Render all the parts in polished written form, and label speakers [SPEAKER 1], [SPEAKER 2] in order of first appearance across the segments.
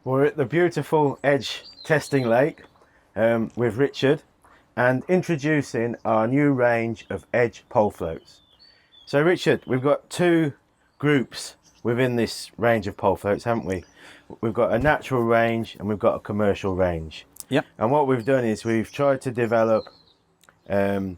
[SPEAKER 1] We're at the beautiful Edge Testing Lake with Richard and introducing our new range of Edge pole floats. So Richard, we've got two groups within this range of pole floats, haven't we? We've got a natural range and we've got a commercial range.
[SPEAKER 2] Yep.
[SPEAKER 1] And what we've done is we've tried to develop a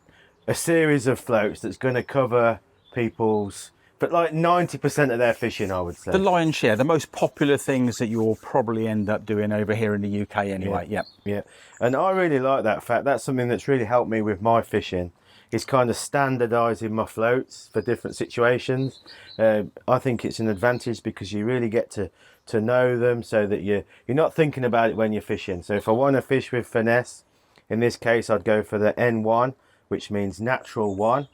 [SPEAKER 1] series of floats that's going to cover people's, but like 90% of their fishing, I would say.
[SPEAKER 2] The lion's share, the most popular things that you'll probably end up doing over here in the UK anyway.
[SPEAKER 1] Yeah. And I really like that fact. That's something that's really helped me with my fishing, is kind of standardizing my floats for different situations. I think it's an advantage because you really get to know them, so that you're not thinking about it when you're fishing. So if I want to fish with finesse, in this case I'd go for the N1, which means natural one.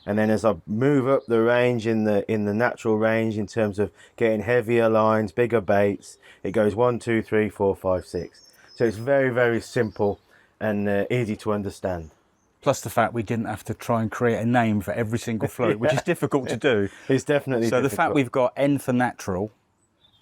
[SPEAKER 1] And then as I move up the range in the natural range, in terms of getting heavier lines, bigger baits, it goes 1, 2, 3, 4, 5, 6. So it's very, very simple and easy to understand.
[SPEAKER 2] Plus the fact we didn't have to try and create a name for every single float, which is difficult to do.
[SPEAKER 1] It's definitely
[SPEAKER 2] so
[SPEAKER 1] difficult.
[SPEAKER 2] The fact we've got N for natural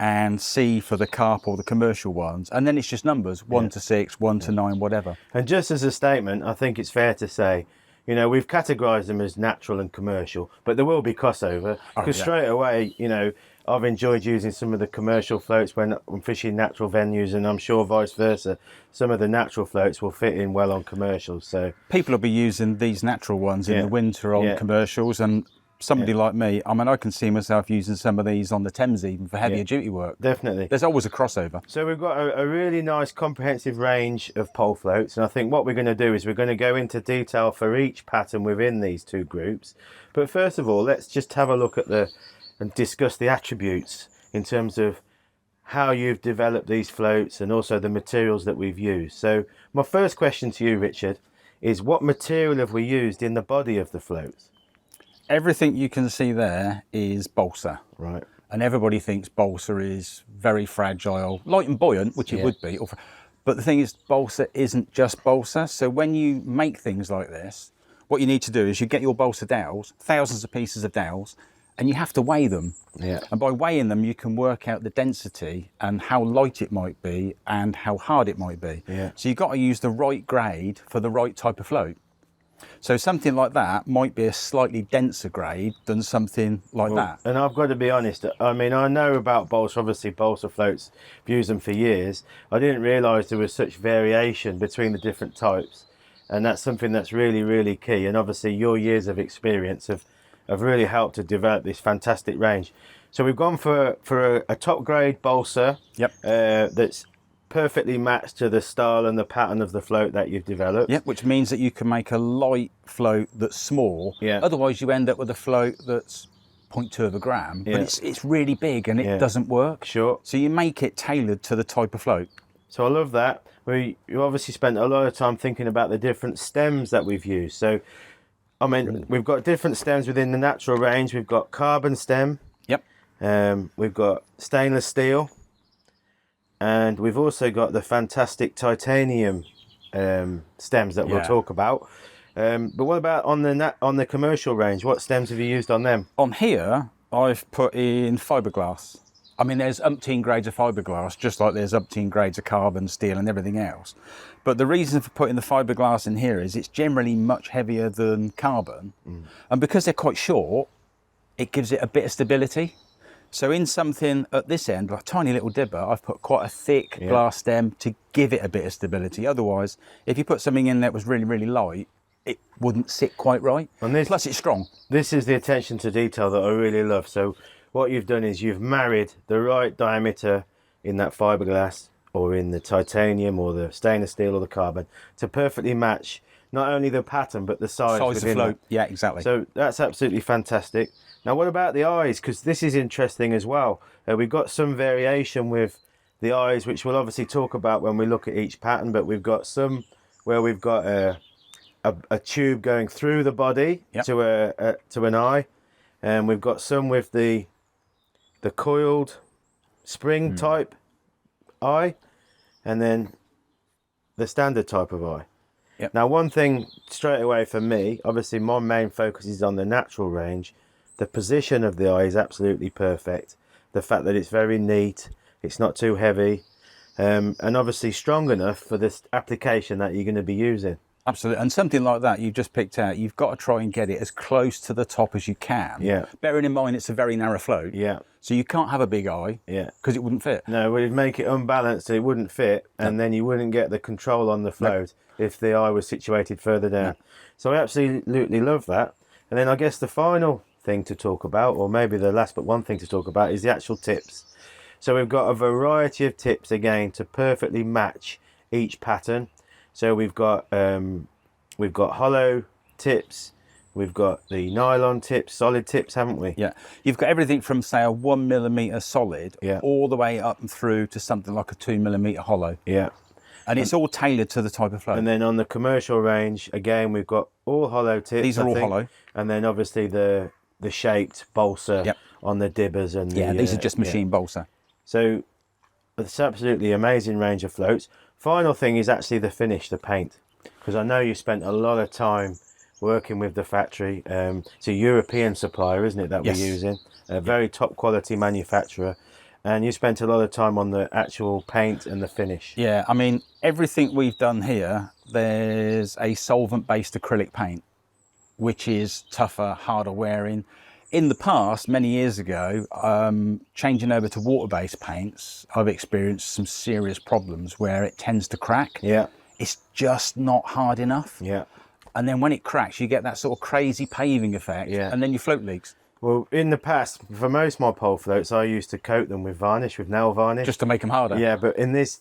[SPEAKER 2] and C for the carp or the commercial ones, and then it's just numbers, 1 to 6, 1 to 9, whatever.
[SPEAKER 1] And just as a statement, I think it's fair to say, you know, we've categorised them as natural and commercial, but there will be crossover, because straight away, you know, I've enjoyed using some of the commercial floats when I'm fishing natural venues, and I'm sure vice versa, some of the natural floats will fit in well on commercials. So
[SPEAKER 2] people will be using these natural ones in the winter on commercials, and somebody like me, I mean, I can see myself using some of these on the Thames even for heavier duty work.
[SPEAKER 1] Definitely.
[SPEAKER 2] There's always a crossover.
[SPEAKER 1] So we've got a really nice comprehensive range of pole floats, and I think what we're going to do is we're going to go into detail for each pattern within these two groups. But first of all, let's just have a look at and discuss the attributes in terms of how you've developed these floats and also the materials that we've used. So my first question to you, Richard, is what material have we used in the body of the floats?
[SPEAKER 2] Everything you can see there is balsa.
[SPEAKER 1] Right.
[SPEAKER 2] And everybody thinks balsa is very fragile, light and buoyant, which it would be. But the thing is, balsa isn't just balsa. So when you make things like this, what you need to do is you get your balsa dowels, thousands of pieces of dowels, and you have to weigh them.
[SPEAKER 1] Yeah.
[SPEAKER 2] And by weighing them, you can work out the density and how light it might be and how hard it might be.
[SPEAKER 1] Yeah.
[SPEAKER 2] So you've got to use the right grade for the right type of float. So something like that might be a slightly denser grade than something like that.
[SPEAKER 1] And I've got to be honest, I mean, I know about balsa, obviously balsa floats, I've used them for years. I didn't realise there was such variation between the different types. And that's something that's really, really key. And obviously your years of experience have really helped to develop this fantastic range. So we've gone for a top grade balsa.
[SPEAKER 2] Yep.
[SPEAKER 1] That's perfectly matched to the style and the pattern of the float that you've developed.
[SPEAKER 2] Yep, which means that you can make a light float that's small.
[SPEAKER 1] Yeah.
[SPEAKER 2] Otherwise you end up with a float that's 0.2 of a gram, but it's really big and it doesn't work.
[SPEAKER 1] Sure.
[SPEAKER 2] So you make it tailored to the type of float.
[SPEAKER 1] So I love that. You obviously spent a lot of time thinking about the different stems that we've used. So, I mean, we've got different stems within the natural range. We've got carbon stem.
[SPEAKER 2] Yep.
[SPEAKER 1] We've got stainless steel. And we've also got the fantastic titanium stems that we'll talk about. But what about on the commercial range? What stems have you used on them?
[SPEAKER 2] On here, I've put in fiberglass. I mean, there's umpteen grades of fiberglass, just like there's umpteen grades of carbon, steel and everything else. But the reason for putting the fiberglass in here is it's generally much heavier than carbon. And because they're quite short, it gives it a bit of stability. So in something at this end, like a tiny little dibber, I've put quite a thick glass stem to give it a bit of stability. Otherwise, if you put something in that was really, really light, it wouldn't sit quite right. And plus it's strong.
[SPEAKER 1] This is the attention to detail that I really love. So what you've done is you've married the right diameter in that fiberglass or in the titanium or the stainless steel or the carbon to perfectly match not only the pattern but the size
[SPEAKER 2] of the float. Yeah, exactly.
[SPEAKER 1] So that's absolutely fantastic. Now what about the eyes? Because this is interesting as well. We've got some variation with the eyes, which we'll obviously talk about when we look at each pattern, but we've got some where we've got a tube going through the body to an eye, and we've got some with the coiled spring type eye, and then the standard type of eye.
[SPEAKER 2] Yep.
[SPEAKER 1] Now one thing straight away for me, obviously my main focus is on the natural range. The position of the eye is absolutely perfect. The fact that it's very neat, it's not too heavy. and obviously strong enough for this application that you're going to be using.
[SPEAKER 2] Absolutely. And something like that you've just picked out, you've got to try and get it as close to the top as you can.
[SPEAKER 1] Yeah.
[SPEAKER 2] Bearing in mind it's a very narrow float.
[SPEAKER 1] Yeah.
[SPEAKER 2] So you can't have a big eye.
[SPEAKER 1] Yeah.
[SPEAKER 2] Because it wouldn't fit.
[SPEAKER 1] No, we'd make it unbalanced, it wouldn't fit, and then you wouldn't get the control on the float if the eye was situated further down. So I absolutely love that. And then I guess the final thing to talk about, or maybe the last but one thing to talk about, is the actual tips. So we've got a variety of tips again to perfectly match each pattern. So we've got hollow tips, we've got the nylon tips, solid tips, haven't we?
[SPEAKER 2] Yeah. You've got everything from, say, a 1mm solid all the way up and through to something like a 2mm hollow.
[SPEAKER 1] Yeah.
[SPEAKER 2] And it's all tailored to the type of float.
[SPEAKER 1] And then on the commercial range, again, we've got all hollow tips.
[SPEAKER 2] These are all hollow.
[SPEAKER 1] And then obviously the shaped balsa on the dibbers. And
[SPEAKER 2] these are just machine balsa.
[SPEAKER 1] So it's absolutely amazing range of floats. Final thing is actually the finish, the paint. Because I know you spent a lot of time working with the factory. It's a European supplier, isn't it, that we're using? A very top quality manufacturer. And you spent a lot of time on the actual paint and the finish.
[SPEAKER 2] Yeah, I mean, everything we've done here, there's a solvent-based acrylic paint, which is tougher, harder wearing. In the past, many years ago, changing over to water-based paints, I've experienced some serious problems where it tends to crack.
[SPEAKER 1] Yeah.
[SPEAKER 2] It's just not hard enough.
[SPEAKER 1] Yeah.
[SPEAKER 2] And then when it cracks, you get that sort of crazy paving effect, and then your float leaks.
[SPEAKER 1] Well, in the past, for most of my pole floats, I used to coat them with varnish, with nail varnish.
[SPEAKER 2] Just to make them harder?
[SPEAKER 1] Yeah, but in this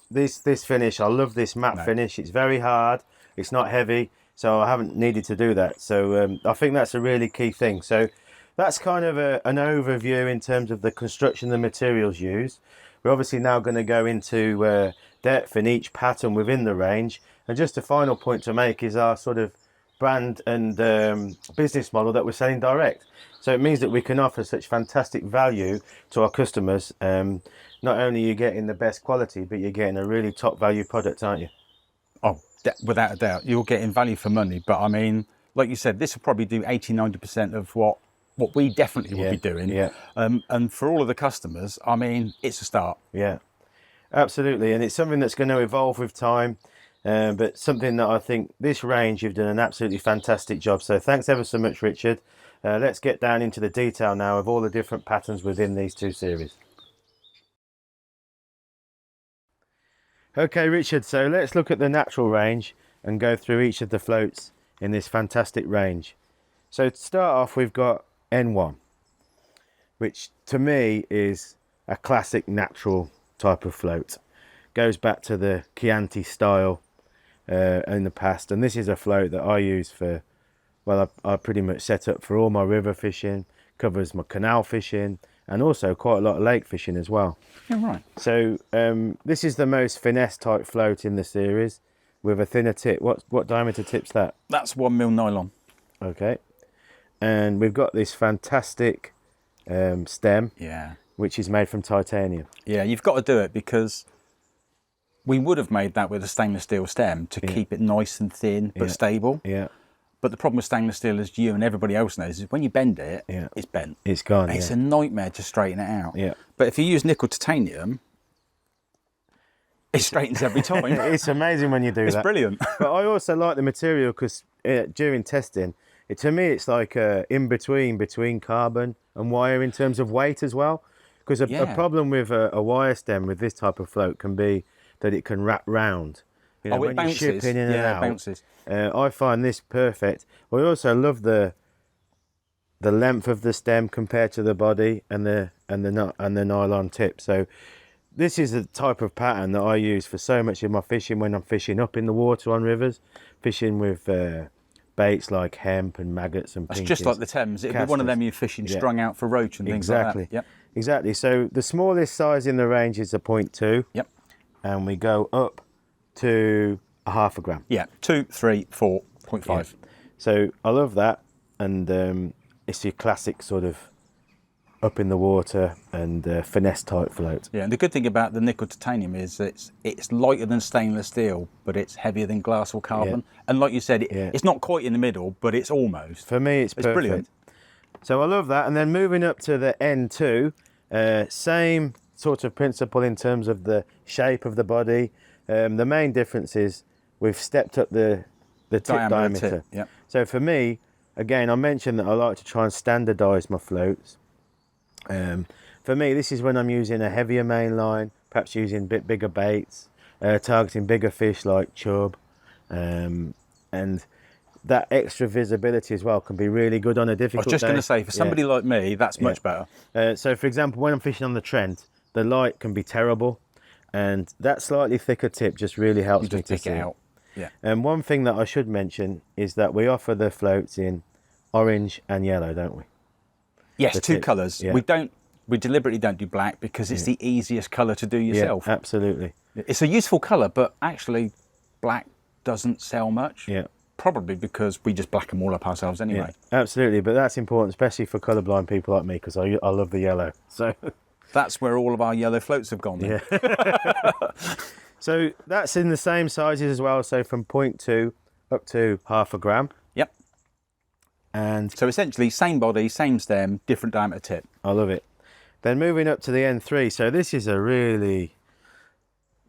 [SPEAKER 1] finish, I love this matte finish. It's very hard, it's not heavy, so I haven't needed to do that. So I think that's a really key thing. So that's kind of an overview in terms of the construction, the materials used. We're obviously now going to go into depth in each pattern within the range. And just a final point to make is our sort of brand and business model that we're selling direct. So it means that we can offer such fantastic value to our customers. Not only are you getting the best quality, but you're getting a really top value product, aren't you?
[SPEAKER 2] Oh, without a doubt. You're getting value for money. But I mean, like you said, this will probably do 80-90% of what we definitely will be doing.
[SPEAKER 1] Yeah.
[SPEAKER 2] And for all of the customers, I mean, it's a start.
[SPEAKER 1] Yeah, absolutely. And it's something that's going to evolve with time. But something that I think this range, you've done an absolutely fantastic job. So thanks ever so much, Richard. Let's get down into the detail now of all the different patterns within these two series. Okay, Richard, so let's look at the natural range and go through each of the floats in this fantastic range. So to start off, we've got N1, which to me is a classic natural type of float. Goes back to the Chianti style in the past, and this is a float that I use for, well, I pretty much set up for all my river fishing, covers my canal fishing, and also quite a lot of lake fishing as well.
[SPEAKER 2] Yeah, right.
[SPEAKER 1] So this is the most finesse type float in the series with a thinner tip. What diameter tip's that?
[SPEAKER 2] That's 1mm nylon.
[SPEAKER 1] Okay. And we've got this fantastic stem, which is made from titanium.
[SPEAKER 2] Yeah, you've got to do it because we would have made that with a stainless steel stem to keep it nice and thin but stable.
[SPEAKER 1] Yeah.
[SPEAKER 2] But the problem with stainless steel, as you and everybody else knows, is when you bend it, it's bent.
[SPEAKER 1] It's gone.
[SPEAKER 2] It's a nightmare to straighten it out.
[SPEAKER 1] Yeah.
[SPEAKER 2] But if you use nickel titanium, it straightens every time.
[SPEAKER 1] It's amazing when you do that.
[SPEAKER 2] It's brilliant.
[SPEAKER 1] But I also like the material because during testing, to me, it's like in between carbon and wire in terms of weight as well. Because a problem with a wire stem with this type of float can be that it can wrap round. You know,
[SPEAKER 2] it
[SPEAKER 1] when
[SPEAKER 2] bounces.
[SPEAKER 1] you're shipping in and out,
[SPEAKER 2] it bounces.
[SPEAKER 1] I find this perfect. I also love the length of the stem compared to the body and the nylon tip. So this is the type of pattern that I use for so much of my fishing when I'm fishing up in the water on rivers, fishing with baits like hemp and maggots and pinkies.
[SPEAKER 2] It's just like the Thames. It'd be one of them you're fishing strung out for roach and things like that. Yep.
[SPEAKER 1] Exactly. So the smallest size in the range is a 0.2.
[SPEAKER 2] Yep. And
[SPEAKER 1] we go up to a half a gram.
[SPEAKER 2] Yeah, 2, 3, 4.5.
[SPEAKER 1] Yeah. So I love that, and it's your classic sort of up in the water and finesse type float.
[SPEAKER 2] Yeah, and the good thing about the nickel titanium is it's lighter than stainless steel, but it's heavier than glass or carbon. Yeah. And like you said, it's not quite in the middle, but it's almost.
[SPEAKER 1] For me, it's perfect.
[SPEAKER 2] Brilliant.
[SPEAKER 1] So I love that. And then moving up to the N2, same sort of principle in terms of the shape of the body. The main difference is we've stepped up the tip diameter.
[SPEAKER 2] Tip, yeah.
[SPEAKER 1] So for me, again, I mentioned that I like to try and standardise my floats. For me, this is when I'm using a heavier main line, perhaps using a bit bigger baits, targeting bigger fish like chub, and that extra visibility as well can be really good on a difficult day.
[SPEAKER 2] I was just going to say, for somebody like me, that's much better.
[SPEAKER 1] So for example, when I'm fishing on the Trent, the light can be terrible, and that slightly thicker tip just really helps me to
[SPEAKER 2] pick
[SPEAKER 1] see
[SPEAKER 2] it out. Yeah.
[SPEAKER 1] And one thing that I should mention is that we offer the floats in orange and yellow, don't we?
[SPEAKER 2] Yes,
[SPEAKER 1] The
[SPEAKER 2] two
[SPEAKER 1] tip,
[SPEAKER 2] colours.
[SPEAKER 1] yeah.
[SPEAKER 2] We deliberately don't do black because it's the easiest colour to do yourself.
[SPEAKER 1] Yeah, absolutely.
[SPEAKER 2] It's a useful colour, but actually black doesn't sell much.
[SPEAKER 1] Yeah.
[SPEAKER 2] Probably because we just black them all up ourselves anyway.
[SPEAKER 1] Yeah, absolutely, but that's important, especially for colourblind people like me, because I love the yellow. So
[SPEAKER 2] that's where all of our yellow floats have gone then.
[SPEAKER 1] Yeah. So that's in the same sizes as well, so from 0.2 up to 0.5 gram.
[SPEAKER 2] Yep.
[SPEAKER 1] And
[SPEAKER 2] so essentially same body, same stem, different diameter tip.
[SPEAKER 1] I love it. Then moving up to the N3, so this is a really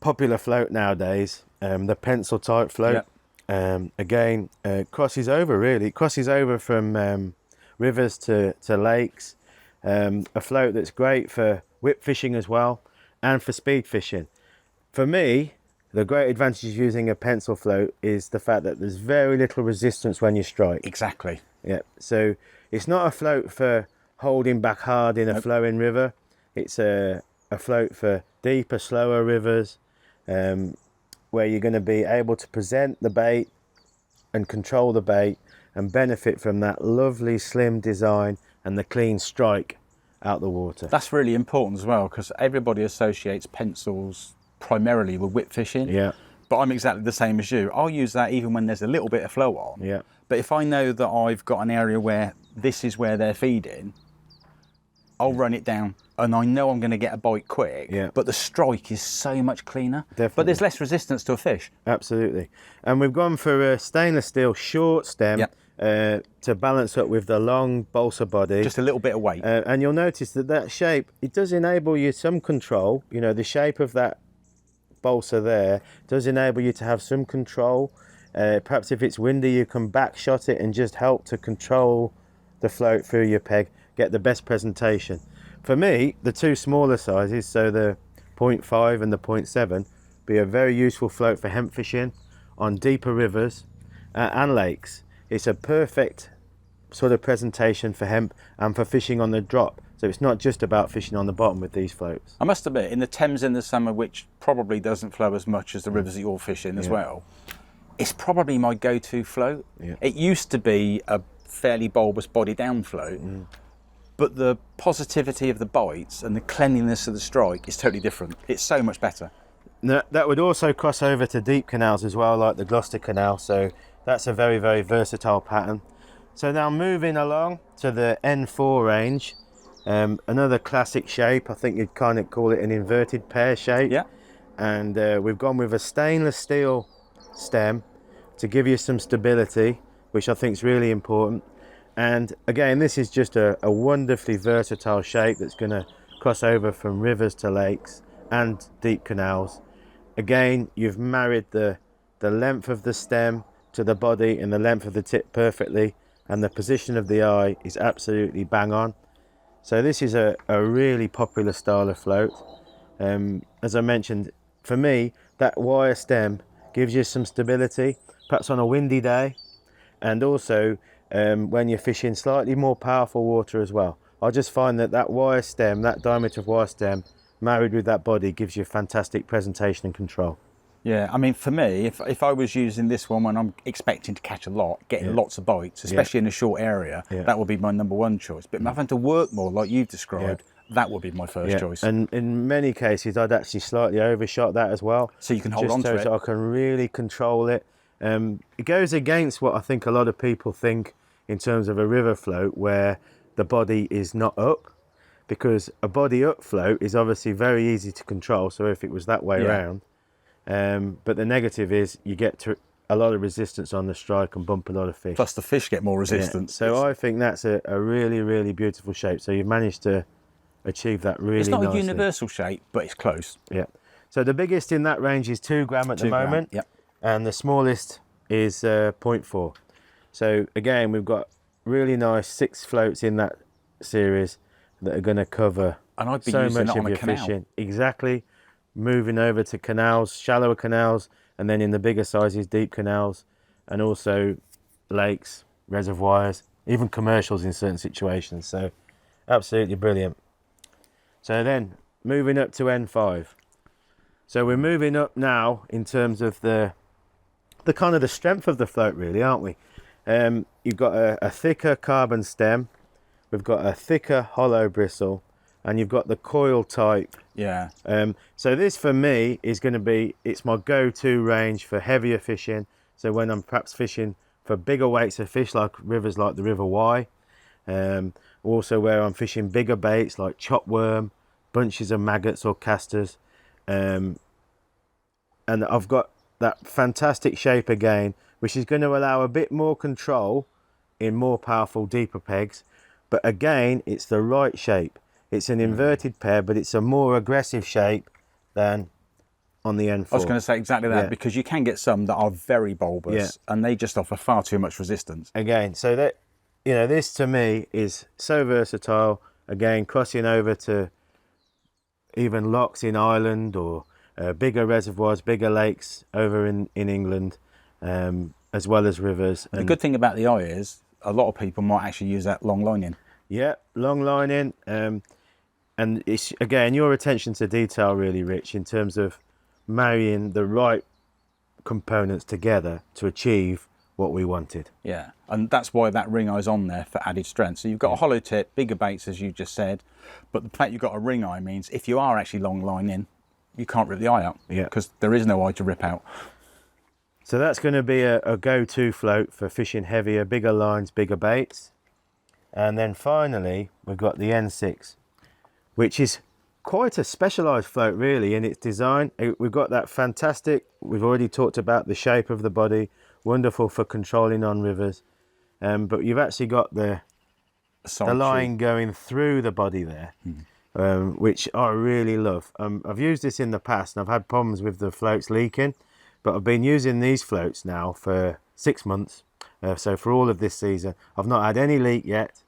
[SPEAKER 1] popular float nowadays, the pencil type float. Yep. Again, crosses over from rivers to lakes. A float that's great for whip fishing as well, and for speed fishing. For me, the great advantage of using a pencil float is the fact that there's very little resistance when you strike.
[SPEAKER 2] Exactly.
[SPEAKER 1] Yeah. So it's not a float for holding back hard in a flowing river. It's a float for deeper, slower rivers, where you're going to be able to present the bait and control the bait and benefit from that lovely slim design and the clean strike out the water.
[SPEAKER 2] That's really important as well, because everybody associates pencils primarily with whip fishing.
[SPEAKER 1] Yeah.
[SPEAKER 2] But I'm exactly the same as you. I'll use that even when there's a little bit of flow on.
[SPEAKER 1] Yeah.
[SPEAKER 2] But if I know that I've got an area where this is where they're feeding, I'll run it down and I know I'm going to get a bite quick.
[SPEAKER 1] Yeah.
[SPEAKER 2] But the strike is so much cleaner.
[SPEAKER 1] Definitely.
[SPEAKER 2] But there's less resistance to a fish.
[SPEAKER 1] Absolutely. And we've gone for a stainless steel short stem.
[SPEAKER 2] Yep.
[SPEAKER 1] To balance up with the long balsa body.
[SPEAKER 2] Just a little bit of weight.
[SPEAKER 1] And you'll notice that shape, it does enable you some control. You know, the shape of that balsa there does enable you to have some control. Perhaps if it's windy, you can back shot it and just help to control the float through your peg, get the best presentation. For me, the two smaller sizes, so the 0.5 and the 0.7, be a very useful float for hemp fishing on deeper rivers and lakes. It's a perfect sort of presentation for hemp and for fishing on the drop. So it's not just about fishing on the bottom with these floats.
[SPEAKER 2] I must admit, in the Thames in the summer, which probably doesn't flow as much as the rivers that you're fishing as well, it's probably my go-to float.
[SPEAKER 1] Yeah.
[SPEAKER 2] It used to be a fairly bulbous body down float, but the positivity of the bites and the cleanliness of the strike is totally different. It's so much better.
[SPEAKER 1] Now, that would also cross over to deep canals as well, like the Gloucester Canal. So that's a very, very versatile pattern. So now moving along to the N4 range, another classic shape. I think you'd kind of call it an inverted pear shape.
[SPEAKER 2] Yeah.
[SPEAKER 1] And we've gone with a stainless steel stem to give you some stability, which I think is really important. And again, this is just a wonderfully versatile shape that's going to cross over from rivers to lakes and deep canals. Again, you've married the length of the stem to the body and the length of the tip perfectly, and the position of the eye is absolutely bang on. So this is a really popular style of float. As I mentioned, for me, that wire stem gives you some stability, perhaps on a windy day, and also when you're fishing slightly more powerful water as well. I just find that wire stem, that diameter of wire stem, married with that body, gives you fantastic presentation and control.
[SPEAKER 2] Yeah, I mean, for me, if I was using this one when I'm expecting to catch a lot, getting lots of bites, especially in a short area, that would be my number one choice. But if I'm having to work more, like you've described, that would be my first choice.
[SPEAKER 1] And in many cases, I'd actually slightly overshot that as well.
[SPEAKER 2] So you can hold on to it.
[SPEAKER 1] So I can really control it. It goes against what I think a lot of people think in terms of a river float, where the body is not up, because a body up float is obviously very easy to control. So if it was that way around, but the negative is you get to a lot of resistance on the strike and bump a lot of fish.
[SPEAKER 2] Plus the fish get more resistance.
[SPEAKER 1] So I think that's a really, really beautiful shape. So you've managed to achieve that really
[SPEAKER 2] It's not
[SPEAKER 1] nicely.
[SPEAKER 2] a universal shape, but it's close.
[SPEAKER 1] Yeah. So the biggest in that range is 2 gram at the
[SPEAKER 2] 2 gram,
[SPEAKER 1] moment.
[SPEAKER 2] yep.
[SPEAKER 1] And the smallest is 0.4. So again, we've got really nice 6 floats in that series that are going to cover
[SPEAKER 2] And I'd be
[SPEAKER 1] so
[SPEAKER 2] using
[SPEAKER 1] much
[SPEAKER 2] it
[SPEAKER 1] of
[SPEAKER 2] on a
[SPEAKER 1] your
[SPEAKER 2] canal.
[SPEAKER 1] fishing. Exactly. Moving over to canals, shallower canals, and then in the bigger sizes, deep canals, and also lakes, reservoirs, even commercials in certain situations. So absolutely brilliant. So then moving up to N5. So we're moving up now in terms of the kind of the strength of the float, really, aren't we? You've got a thicker carbon stem, we've got a thicker hollow bristle, and you've got the coil type.
[SPEAKER 2] Yeah.
[SPEAKER 1] So this for me is going to be, it's my go-to range for heavier fishing. So when I'm perhaps fishing for bigger weights of fish, like rivers like the River Wye, also where I'm fishing bigger baits like chopworm, bunches of maggots or casters, and I've got that fantastic shape again, which is going to allow a bit more control in more powerful, deeper pegs. But again, it's the right shape. It's an inverted pair, but it's a more aggressive shape than on the N4.
[SPEAKER 2] I was going to say exactly that,
[SPEAKER 1] Yeah.
[SPEAKER 2] because you can get some that are very bulbous and they just offer far too much resistance.
[SPEAKER 1] Again, so that, you know, this to me is so versatile. Again, crossing over to even locks in Ireland or bigger reservoirs, bigger lakes over in England, as well as rivers.
[SPEAKER 2] The good thing about the eye is a lot of people might actually use that long lining.
[SPEAKER 1] Yeah, long lining. And it's, again, your attention to detail really, Rich, in terms of marrying the right components together to achieve what we wanted.
[SPEAKER 2] Yeah, and that's why that ring eye's on there for added strength. So you've got a hollow tip, bigger baits as you just said, but the fact you've got a ring eye means if you are actually long lining, you can't rip the eye out, because there is no eye to rip out.
[SPEAKER 1] So that's going to be a go-to float for fishing heavier, bigger lines, bigger baits. And then finally, we've got the N6, which is quite a specialised float really in its design. We've got that fantastic, we've already talked about the shape of the body, wonderful for controlling on rivers. But you've actually got the line going through the body there, which I really love. I've used this in the past and I've had problems with the floats leaking, but I've been using these floats now for 6 months. So for all of this season, I've not had any leak yet.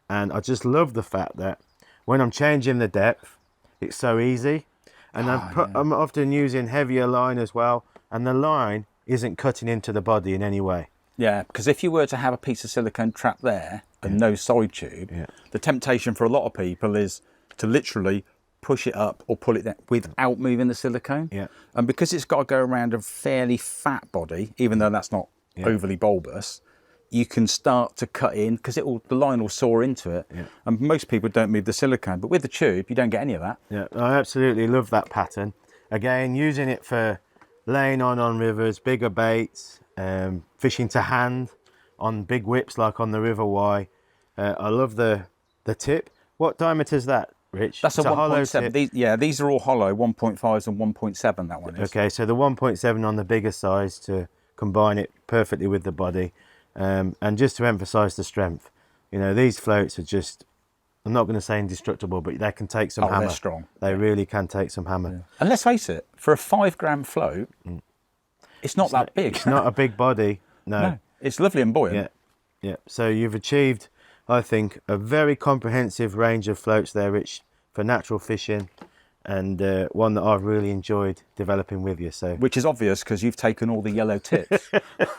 [SPEAKER 1] And I just love the fact that when I'm changing the depth, it's so easy. And I'm often using heavier line as well. And the line isn't cutting into the body in any way.
[SPEAKER 2] Yeah, because if you were to have a piece of silicone trap there and no side tube, the temptation for a lot of people is to literally push it up or pull it down without moving the silicone.
[SPEAKER 1] Yeah.
[SPEAKER 2] And because it's got to go around a fairly fat body, even though that's not overly bulbous, you can start to cut in because the line will saw into it. Yeah. And most people don't move the silicone, but with the tube, you don't get any of that.
[SPEAKER 1] Yeah, I absolutely love that pattern. Again, using it for laying on rivers, bigger baits, fishing to hand on big whips like on the River Wye. I love the tip. What diameter is that, Rich?
[SPEAKER 2] That's a
[SPEAKER 1] hollow
[SPEAKER 2] 1.7. These are all hollow, 1.5s and 1.7, that one is.
[SPEAKER 1] Okay, so the 1.7 on the bigger size to combine it perfectly with the body. And just to emphasize the strength, you know, these floats are just, I'm not going to say indestructible, but they can take some hammer.
[SPEAKER 2] They're strong.
[SPEAKER 1] They really can take some hammer.
[SPEAKER 2] Yeah. And let's face it, for a 5 gram float, it's not that big.
[SPEAKER 1] It's not a big body. No.
[SPEAKER 2] It's lovely and buoyant.
[SPEAKER 1] Yeah. So you've achieved, I think, a very comprehensive range of floats there, Rich, for natural fishing, and one that I've really enjoyed developing with you. So,
[SPEAKER 2] which is obvious because you've taken all the yellow tips.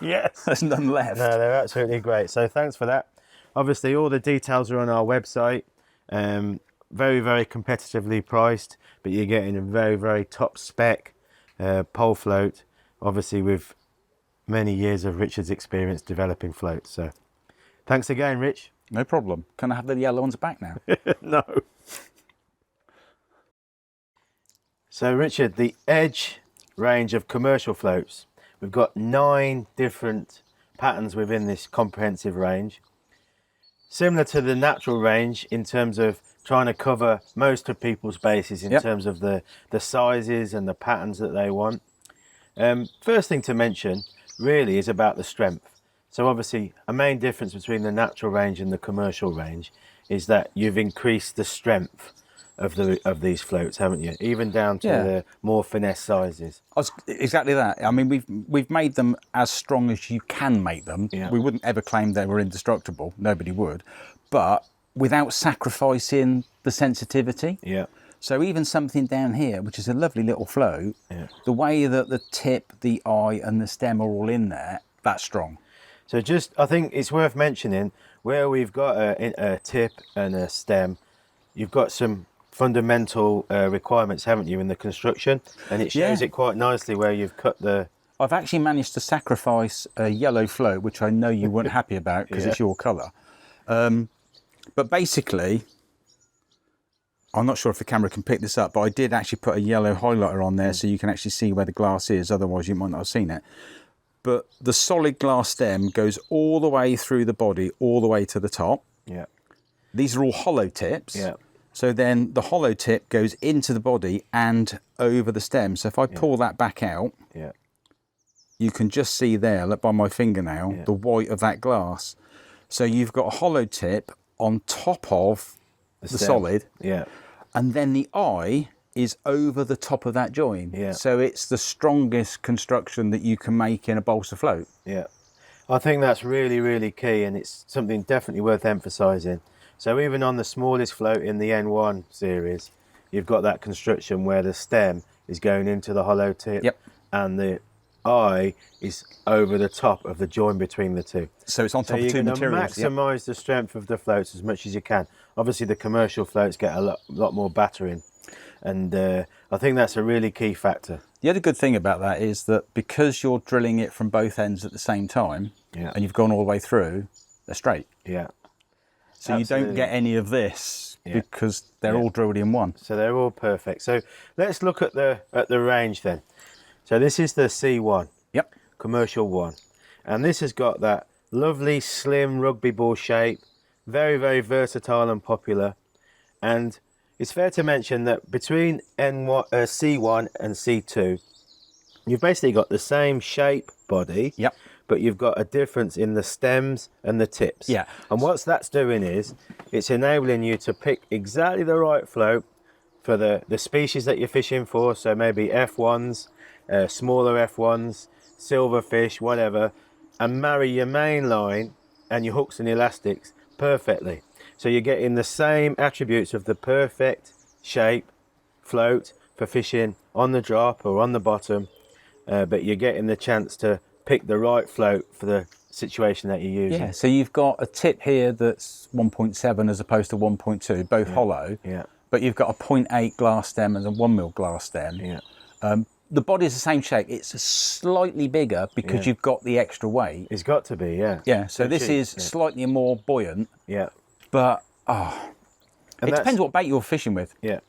[SPEAKER 1] Yes,
[SPEAKER 2] there's none left.
[SPEAKER 1] No, they're absolutely great. So thanks for that. Obviously, all the details are on our website. Very, very competitively priced, but you're getting a very, very top spec pole float. Obviously, with many years of Richard's experience developing floats. So, thanks again, Rich.
[SPEAKER 2] No problem. Can I have the yellow ones back now?
[SPEAKER 1] No. So Richard, the Edge range of commercial floats, we've got 9 different patterns within this comprehensive range. Similar to the natural range in terms of trying to cover most of people's bases in terms of the sizes and the patterns that they want. First thing to mention really is about the strength. So obviously a main difference between the natural range and the commercial range is that you've increased the strength of these floats, haven't you? Even down to
[SPEAKER 2] Yeah.
[SPEAKER 1] the more finesse sizes.
[SPEAKER 2] Exactly that. I mean, we've made them as strong as you can make them.
[SPEAKER 1] Yeah.
[SPEAKER 2] We wouldn't ever claim they were indestructible. Nobody would, but without sacrificing the sensitivity.
[SPEAKER 1] Yeah.
[SPEAKER 2] So even something down here, which is a lovely little float,
[SPEAKER 1] Yeah.
[SPEAKER 2] the way that the tip, the eye, and the stem are all in there, that's strong.
[SPEAKER 1] So I think it's worth mentioning where we've got a tip and a stem, you've got some fundamental requirements, haven't you, in the construction? And it shows
[SPEAKER 2] Yeah.
[SPEAKER 1] it quite nicely where you've cut the...
[SPEAKER 2] I've actually managed to sacrifice a yellow float, which I know you weren't happy about because
[SPEAKER 1] Yeah.
[SPEAKER 2] it's your colour. But basically, I'm not sure if the camera can pick this up, but I did actually put a yellow highlighter on there so you can actually see where the glass is, otherwise you might not have seen it. But the solid glass stem goes all the way through the body, all the way to the top.
[SPEAKER 1] Yeah.
[SPEAKER 2] These are all hollow tips.
[SPEAKER 1] Yeah.
[SPEAKER 2] So then the hollow tip goes into the body and over the stem. So if I pull that back out,
[SPEAKER 1] Yeah.
[SPEAKER 2] you can just see there, look by my fingernail, the white of that glass. So you've got a hollow tip on top of the
[SPEAKER 1] stem.
[SPEAKER 2] solid.
[SPEAKER 1] Yeah.
[SPEAKER 2] And then the eye is over the top of that join.
[SPEAKER 1] Yeah.
[SPEAKER 2] So it's the strongest construction that you can make in a balsa float.
[SPEAKER 1] Yeah. I think that's really, really key, and it's something definitely worth emphasising. So even on the smallest float in the N1 series, you've got that construction where the stem is going into the hollow tip.
[SPEAKER 2] Yep.
[SPEAKER 1] And the eye is over the top of the join between the two.
[SPEAKER 2] So it's on top of two
[SPEAKER 1] you're going to
[SPEAKER 2] materials. Yep.
[SPEAKER 1] maximise the strength of the floats as much as you can. Obviously, the commercial floats get a lot more battering, and I think that's a really key factor.
[SPEAKER 2] The other good thing about that is that because you're drilling it from both ends at the same time,
[SPEAKER 1] Yeah.
[SPEAKER 2] and you've gone all the way through, they're straight.
[SPEAKER 1] Yeah.
[SPEAKER 2] So you
[SPEAKER 1] Absolutely.
[SPEAKER 2] don't get any of this
[SPEAKER 1] Yeah.
[SPEAKER 2] because they're all drilled in one.
[SPEAKER 1] So they're all perfect. So let's look at the range then. So this is the C1.
[SPEAKER 2] Yep.
[SPEAKER 1] Commercial one, and this has got that lovely slim rugby ball shape, very, very versatile and popular. And it's fair to mention that between C1 and C2, you've basically got the same shape body.
[SPEAKER 2] Yep.
[SPEAKER 1] But you've got a difference in the stems and the tips.
[SPEAKER 2] Yeah.
[SPEAKER 1] And what that's doing is it's enabling you to pick exactly the right float for the species that you're fishing for. So maybe F1s, smaller F1s, silverfish, whatever, and marry your main line and your hooks and elastics perfectly. So you're getting the same attributes of the perfect shape float for fishing on the drop or on the bottom, but you're getting the chance to pick the right float for the situation that you're using.
[SPEAKER 2] Yeah, so you've got a tip here that's 1.7 as opposed to 1.2, both hollow.
[SPEAKER 1] Yeah.
[SPEAKER 2] But you've got a 0.8 glass stem and a 1 mil glass stem.
[SPEAKER 1] Yeah.
[SPEAKER 2] The body's the same shape. It's slightly bigger because you've got the extra weight.
[SPEAKER 1] It's got to be, yeah.
[SPEAKER 2] Yeah, so this is slightly more buoyant,
[SPEAKER 1] Yeah.
[SPEAKER 2] but
[SPEAKER 1] And
[SPEAKER 2] it depends what bait you're fishing with.
[SPEAKER 1] Yeah.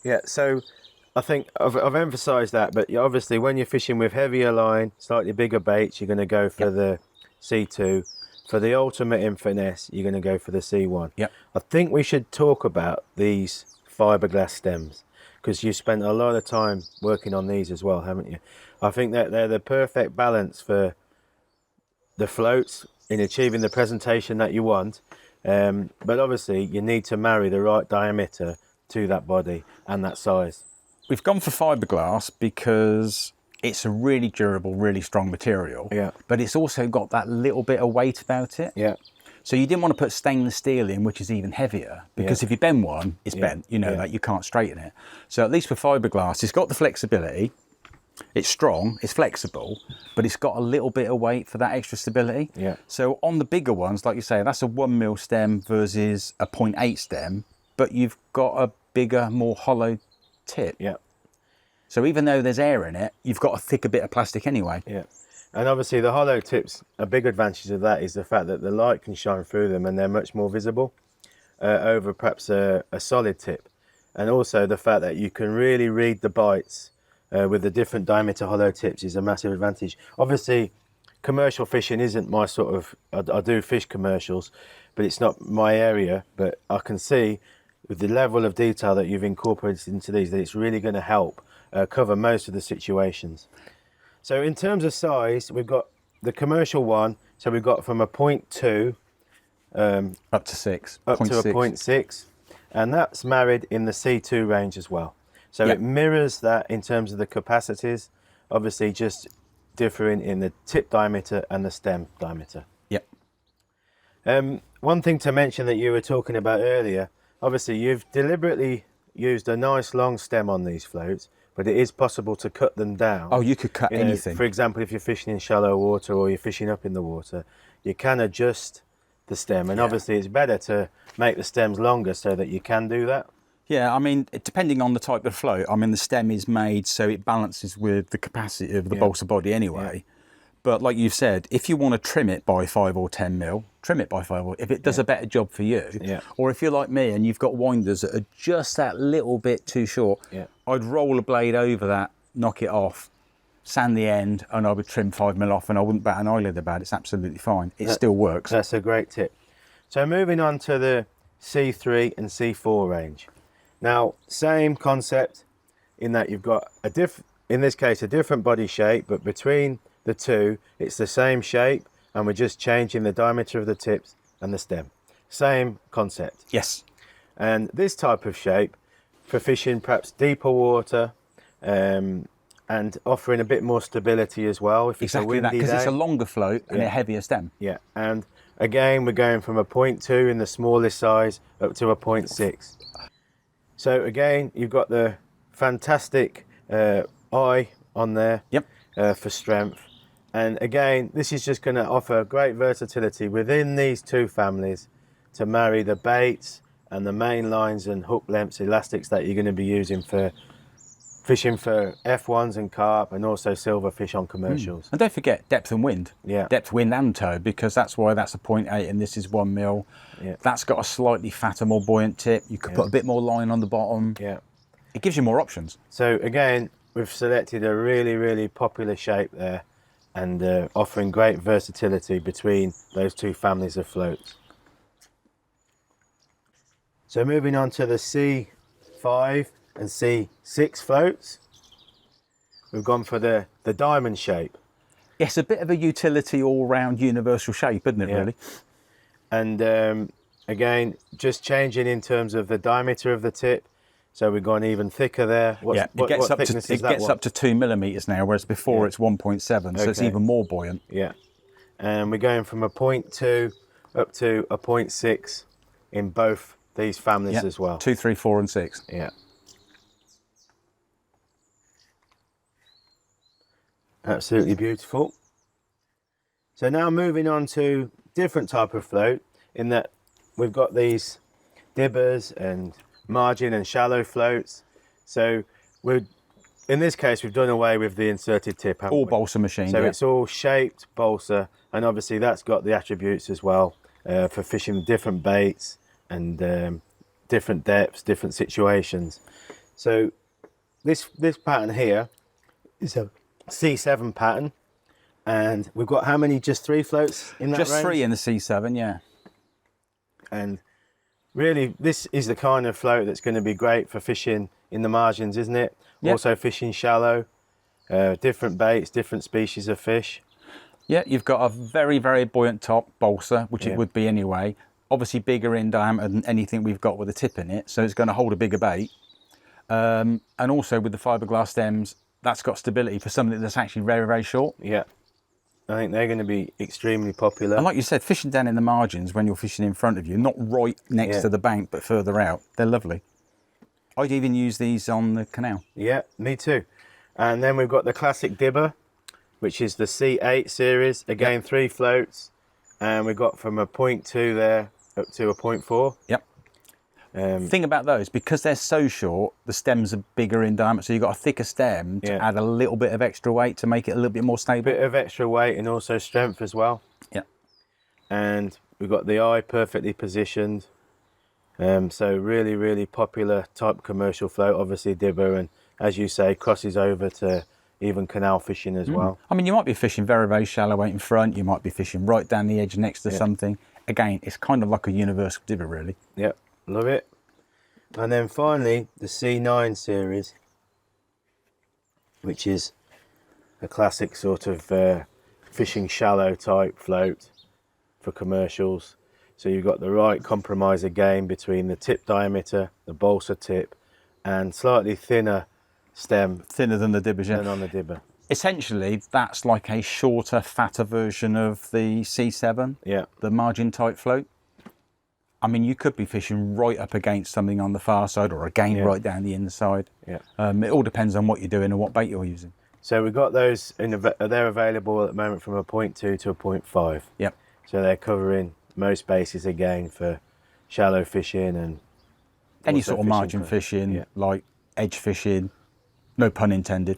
[SPEAKER 1] Yeah, so I think I've emphasised that, but obviously when you're fishing with heavier line, slightly bigger baits, you're going to go for the C2. For the ultimate in finesse, you're going to go for the C1.
[SPEAKER 2] Yep.
[SPEAKER 1] I think we should talk about these fiberglass stems, because you spent a lot of time working on these as well, haven't you? I think that they're the perfect balance for the floats in achieving the presentation that you want. But obviously you need to marry the right diameter to that body and that size.
[SPEAKER 2] We've gone for fiberglass because it's a really durable, really strong material.
[SPEAKER 1] Yeah.
[SPEAKER 2] But it's also got that little bit of weight about it.
[SPEAKER 1] Yeah.
[SPEAKER 2] So you didn't want to put stainless steel in, which is even heavier, because if you bend one, it's bent, you know, like you can't straighten it. So at least with fiberglass, it's got the flexibility, it's strong, it's flexible, but it's got a little bit of weight for that extra stability.
[SPEAKER 1] Yeah.
[SPEAKER 2] So on the bigger ones, like you say, that's a 1 mil stem versus a 0.8 stem, but you've got a bigger, more hollow tip.
[SPEAKER 1] Yeah.
[SPEAKER 2] So even though there's air in it, you've got a thicker bit of plastic anyway.
[SPEAKER 1] Yeah. And obviously the hollow tips, a big advantage of that is the fact that the light can shine through them and they're much more visible over perhaps a solid tip. And also the fact that you can really read the bites with the different diameter hollow tips is a massive advantage. Obviously commercial fishing isn't my sort of, I do fish commercials, but it's not my area. But I can see with the level of detail that you've incorporated into these that it's really going to help cover most of the situations. So in terms of size, we've got the commercial one. So we've got from a 0.2
[SPEAKER 2] Up to 6.
[SPEAKER 1] up to a
[SPEAKER 2] 0.6.
[SPEAKER 1] 0.6. and that's married in the C2 range as well. So
[SPEAKER 2] Yeah.
[SPEAKER 1] it mirrors that in terms of the capacities, obviously just differing in the tip diameter and the stem diameter.
[SPEAKER 2] Yep.
[SPEAKER 1] One thing to mention that you were talking about earlier, obviously you've deliberately used a nice long stem on these floats, but it is possible to cut them down.
[SPEAKER 2] Oh, you could cut anything.
[SPEAKER 1] For example, if you're fishing in shallow water or you're fishing up in the water, you can adjust the stem, and obviously it's better to make the stems longer so that you can do that.
[SPEAKER 2] Yeah, I mean, depending on the type of float, I mean, the stem is made so it balances with the capacity of the balsa body anyway. But like you've said, if you want to trim it by 5 or 10 mil, trim it by 5 or if it does a better job for you. Or if you're like me and you've got winders that are just that little bit too short, I'd roll a blade over that, knock it off, sand the end, and I would trim 5 mil off, and I wouldn't bat an eyelid about it. It's absolutely fine. It still works.
[SPEAKER 1] That's a great tip. So moving on to the C3 and C4 range. Now, same concept in that you've got in this case, a different body shape, but between the two, it's the same shape, and we're just changing the diameter of the tips and the stem. Same concept.
[SPEAKER 2] Yes.
[SPEAKER 1] And this type of shape for fishing perhaps deeper water, and offering a bit more stability as well. If it's
[SPEAKER 2] exactly
[SPEAKER 1] a windy
[SPEAKER 2] that, because
[SPEAKER 1] day.
[SPEAKER 2] it's a longer float and a heavier stem.
[SPEAKER 1] Yeah, and again, we're going from a 0.2 in the smallest size up to a 0.6. So again, you've got the fantastic eye on there for strength. And again, this is just going to offer great versatility within these two families to marry the baits and the main lines and hook lengths, elastics that you're going to be using for fishing for F1s and carp, and also silverfish on commercials.
[SPEAKER 2] And don't forget depth and wind.
[SPEAKER 1] Yeah.
[SPEAKER 2] Depth, wind and tow, because that's why that's a 0.8 and this is 1 mil.
[SPEAKER 1] Yeah.
[SPEAKER 2] That's got a slightly fatter, more buoyant tip. You could put a bit more line on the bottom.
[SPEAKER 1] Yeah.
[SPEAKER 2] It gives you more options.
[SPEAKER 1] So again, we've selected a really, really popular shape there, and offering great versatility between those two families of floats. So moving on to the C5 and C6 floats, we've gone for the diamond shape.
[SPEAKER 2] It's a bit of a utility all-round universal shape, isn't it, really?
[SPEAKER 1] And again, just changing in terms of the diameter of the tip. So we've gone even thicker there.
[SPEAKER 2] It gets up to 2 millimeters now, whereas before it's 1.7, so it's even more buoyant.
[SPEAKER 1] Yeah. And we're going from a 0.2 up to a 0.6 in both these families as well.
[SPEAKER 2] 2, 3, 4 and 6.
[SPEAKER 1] Yeah. Absolutely beautiful. So now moving on to different type of float, in that we've got these dibbers and margin and shallow floats. So in this case, we've done away with the inserted tip.
[SPEAKER 2] All balsa machine.
[SPEAKER 1] So it's all shaped balsa, and obviously that's got the attributes as well for fishing different baits and different depths, different situations. So this pattern here is a C7 pattern, and we've got how many? Just 3 floats in that range?
[SPEAKER 2] Just 3 in the C7, yeah.
[SPEAKER 1] And really, this is the kind of float that's going to be great for fishing in the margins, isn't it? Yep. Also fishing shallow, different baits, different species of fish.
[SPEAKER 2] Yeah, you've got a very, very buoyant top, balsa, which it would be anyway. Obviously bigger in diameter than anything we've got with a tip in it, so it's going to hold a bigger bait. And also with the fiberglass stems, that's got stability for something that's actually very, very short.
[SPEAKER 1] Yeah. I think they're going to be extremely popular.
[SPEAKER 2] And like you said, fishing down in the margins when you're fishing in front of you, not right next to the bank, but further out, they're lovely. I'd even use these on the canal.
[SPEAKER 1] Yeah, me too. And then we've got the classic dibber, which is the C8 series. Again, 3 floats. And we've got from a 0.2 there up to a 0.4.
[SPEAKER 2] Yep. Thing about those, because they're so short, the stems are bigger in diameter, so you've got a thicker stem to add a little bit of extra weight to make it a little bit more stable.
[SPEAKER 1] Bit of extra weight and also strength as well.
[SPEAKER 2] Yeah.
[SPEAKER 1] And we've got the eye perfectly positioned. So really, really popular type commercial float, obviously dibber, and as you say, crosses over to even canal fishing as well.
[SPEAKER 2] I mean, you might be fishing very, very shallow out in front, you might be fishing right down the edge next to something. Again, it's kind of like a universal dibber, really.
[SPEAKER 1] Yep. Love it. And then finally, the C9 series, which is a classic sort of fishing shallow type float for commercials. So you've got the right compromise again between the tip diameter, the balsa tip, and slightly thinner stem
[SPEAKER 2] Thinner than the dibbers, yeah.
[SPEAKER 1] than on the dibber.
[SPEAKER 2] Essentially, that's like a shorter, fatter version of the C7,
[SPEAKER 1] Yeah.
[SPEAKER 2] the margin type float. I mean, you could be fishing right up against something on the far side, or again right down the inside.
[SPEAKER 1] Yeah.
[SPEAKER 2] It all depends on what you're doing and what bait you're using.
[SPEAKER 1] So we've got those, they're available at the moment from a 0.2 to a 0.5.
[SPEAKER 2] Yep.
[SPEAKER 1] So they're covering most bases again for shallow fishing and
[SPEAKER 2] Any
[SPEAKER 1] also
[SPEAKER 2] sort of margin
[SPEAKER 1] for-
[SPEAKER 2] fishing,
[SPEAKER 1] yeah.
[SPEAKER 2] like edge fishing, no pun intended.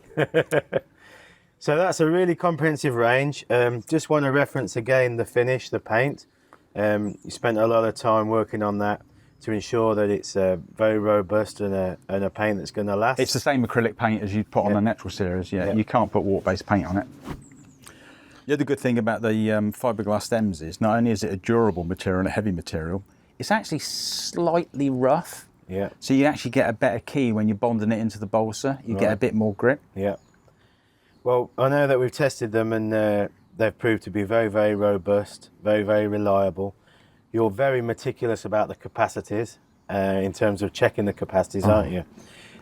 [SPEAKER 1] So that's a really comprehensive range. Just want to reference again the finish, the paint. You spent a lot of time working on that to ensure that it's very robust and a paint that's going to last.
[SPEAKER 2] It's the same acrylic paint as you'd put on a natural series, yeah. You can't put water-based paint on it. The other good thing about the fiberglass stems is not only is it a durable material and a heavy material, it's actually slightly rough.
[SPEAKER 1] Yeah.
[SPEAKER 2] So you actually get a better key when you're bonding it into the balsa. You get a bit more grip.
[SPEAKER 1] Yeah. Well, I know that we've tested them and they've proved to be very, very robust, very, very reliable. You're very meticulous about the capacities in terms of checking the capacities, aren't you?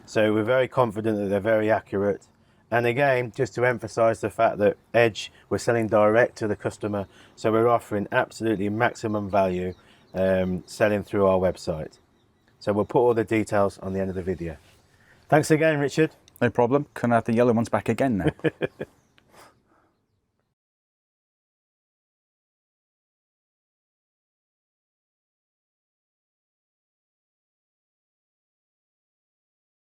[SPEAKER 1] So we're very confident that they're very accurate. And again, just to emphasize the fact that Edge, we're selling direct to the customer. So we're offering absolutely maximum value selling through our website. So we'll put all the details on the end of the video. Thanks again, Richard.
[SPEAKER 2] No problem. Can I have the yellow ones back again now?